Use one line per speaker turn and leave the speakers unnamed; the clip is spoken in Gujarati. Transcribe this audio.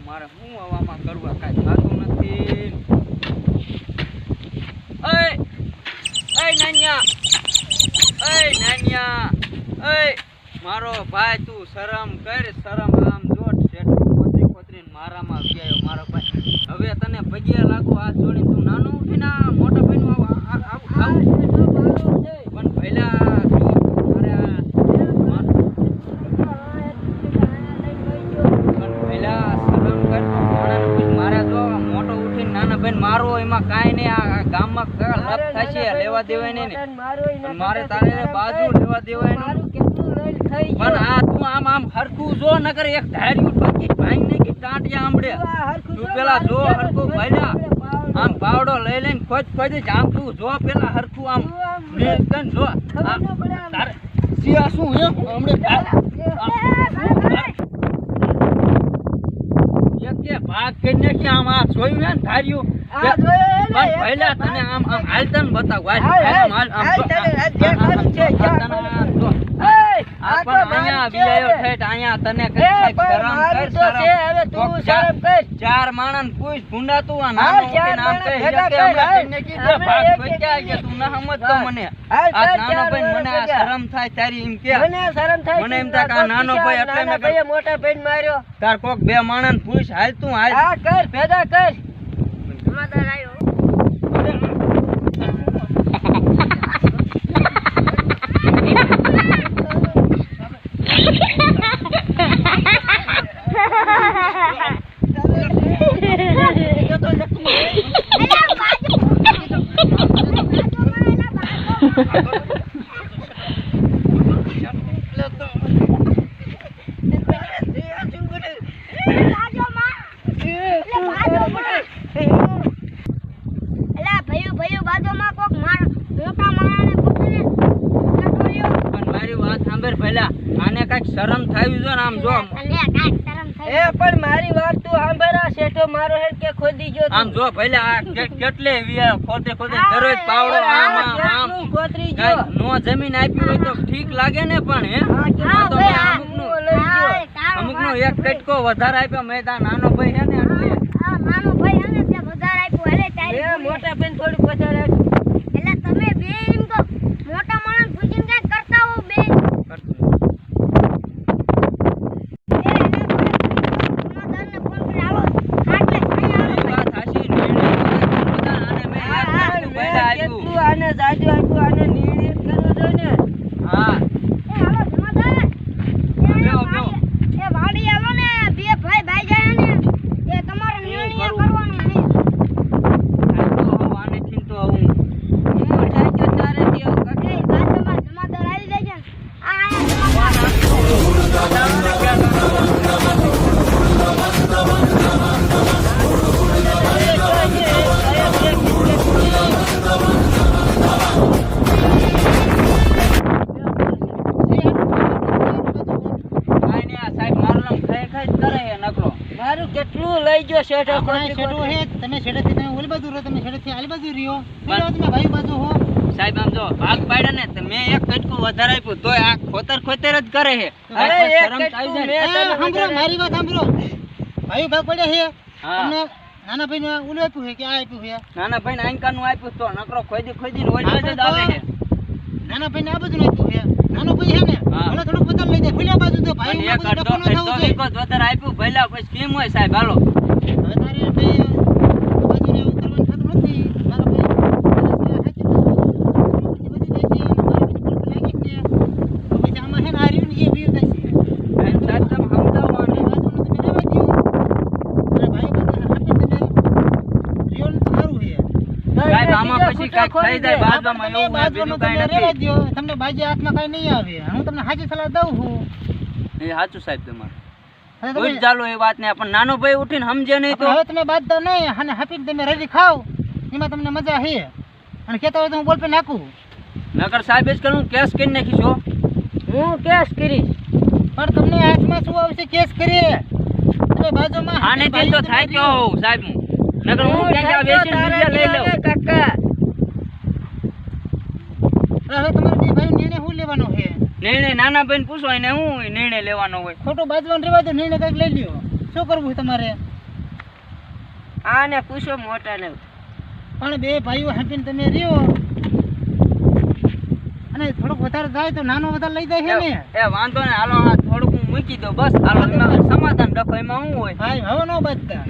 મારે હું હવામાં કરવા કાંઈ થતું નથી. નાનિયા મારો ભાઈ તું શરમ કર. શરમ આમ જોટ શેઠું કોતરી કોતરીને મારામાં વ્યાયો મારો ભાઈ. હવે તને ભગિયા લાગુ હાથ જોડીને તું નાનો ઉઠીને મોટા ભાઈનું પણ પહેલા મારો એમાં કાઈ નહીં. આ ગામમાં લપ થશે લેવા દેવાય નહીં ને મારે તારે બાજુ લેવા દેવાય નહીં. પણ આ તું આમ હરખું જો નકર એક ધાર્યું પકી ભાઈ ને કે ટાંટિયા આંબડે તું પેલા જો હરખું ભલ્યા આમ પાવડો લઈ લઈને ખોજ આમ તું જો પેલા હરખું આમ મેં જો તારે સિયા શું હે આમડે ભાગ કરીને કે આમ આ જોયું ને ધાર્યું પહેલા તને આમ હાલતા ને બતાવ ચાર માણસ પૂછ ભૂંડા તું તું ના સમજતો મને નાનો ભાઈ મને શરમ થાય તારી એમ કે મને એમ થાય નાનો ભાઈ એટલે મોટા ભાઈ માર્યો તાર કોક બે માણસ પૂછ હાલ તું હાલ કર ભેગા કર સમાધાન આવ્યો. શરમ થાય જો આમ જો એ પણ મારી વાત તું સાંભળા શેઠો મારો હેડ કે ખોદી ગયો આમ જો ભલે આ કેટલે ખોદે દરરોજ પાવડો આમ ખોતરી ગયો નો જમીન આપી હોય તો ઠીક લાગે ને પણ હે તો અમુકનો એક કટકો વધારે આપ્યો મેં તા નાનો ભાઈ હે ને એટલે નાનો ભાઈ હે ને તે વધારે આપ્યો એટલે તારી મોટા બેન થોડું વધારે એટલે તમે બે એમ તો મોટા માણસ પૂછીને કઈ કરતા હો બે આને જાજો આપ્યું આને નિર્ણય કરવો જોઈએ ને હા એ હાલો જમાદાર એ વાડી આવો ને બે ભાઈ જાય ને એ તમારો નિર્ણય કરવાનો છે તો આને ચિંતો આવું હું જાજો તારે દિયો કકે બાજુમાં જમાદાર આવી જાય છે આ મારું કેટલું લઈ ગયો શેઠો શેઠો હે તમે શેઠેથી તમે ઓલી બાજુ રહો તમે શેઠેથી આલી બાજુ રહ્યો બોલો તમે ભાઈ બાજુ હો સાહેબ આમ જો ભાગ પાડ્યા ને તો મેં એક કટકો વધારે આપ્યું તોય આ ખોતર જ કરે છે અરે શરમ આવી જાય સાંભળો મારી વાત સાંભળો ભાઈ ભાગ પડ્યા છે તમને નાના ભાઈને ઓલું આપ્યું છે કે આ આપ્યું છે નાના ભાઈને આંકાનું આપ્યું તો નકરો ખોદીને ઓલી જ આવે છે નાના ભાઈને આ બધું આપ્યું છે નાનો ભાઈ છે ને ભલે થોડું વધારે લઈ જાય ભૂલ્યા બાજુ તો ભાઈ એક અડધો વધારે આપ્યું ભલ્યા પછી કેમ હોય સાહેબ હાલો હવે તારે ભાઈ બાજુને ઉતરવાનું થતું નથી મારા ભાઈ પછી આમાં છે ને આ રહ્યું ને એ બીવ થાય છે સાહેબ તમે સમજાવો અને બાજુને તમે રહેવા દો અને ભાઈ બાજુ હાથે તમે રહ્યો ને તો સારું છે સાહેબ આમાં પછી કાંઈક થઈ જાય બાજવામાં એવું બીજું કાંઈ નથી તમને બાજી હાથમાં કાંઈ નહીં આવે હું તમને સાચી સલાહ દઉં છું એ સાચું સાહેબ તમારું ચાલો એ વાત ને પણ નાનો ભાઈ ઉઠીને સમજે નહીં તો હવે તમે બાંધતા નહીં અને હાપીને તમે રેડી ખાવ એમાં તમને મજા છે અને કહેતા હોય તો હું બોલ પે નાખું નકર સાહેબ જ કરું કેસ કરી નાખીશો હું કેસ કરીશ પણ તમને હાથમાં શું આવશે કેસ કરીએ તમે બાજુમાં આને દિલ તો થાય કે હો સાહેબ નકર હું ક્યાં બેસીને લઈ લઉં કાકા હવે તમારે જે ભાઈ નિર્ણય શું લેવાનો છે નિર્ણય નાના ભાઈને પૂછો એને હું નિર્ણય લેવાનો હોય ખોટું બાજવાનું રહેવા દો નિર્ણય કંઈક લઈ લ્યો શું કરવું તમારે
આને પૂછો મોટા ને.
પણ બે ભાઈઓ હંપીને તમે રહ્યો અને થોડુંક વધારે થાય તો નાનો વધારે લઈ જાય છે ને.
એ વાંધો ને, હાલો આ થોડુંક હું મૂકી દઉં બસ. હાલો એમાં સમાધાન રાખો, એમાં શું હોય.
હા હવે ન બચતા.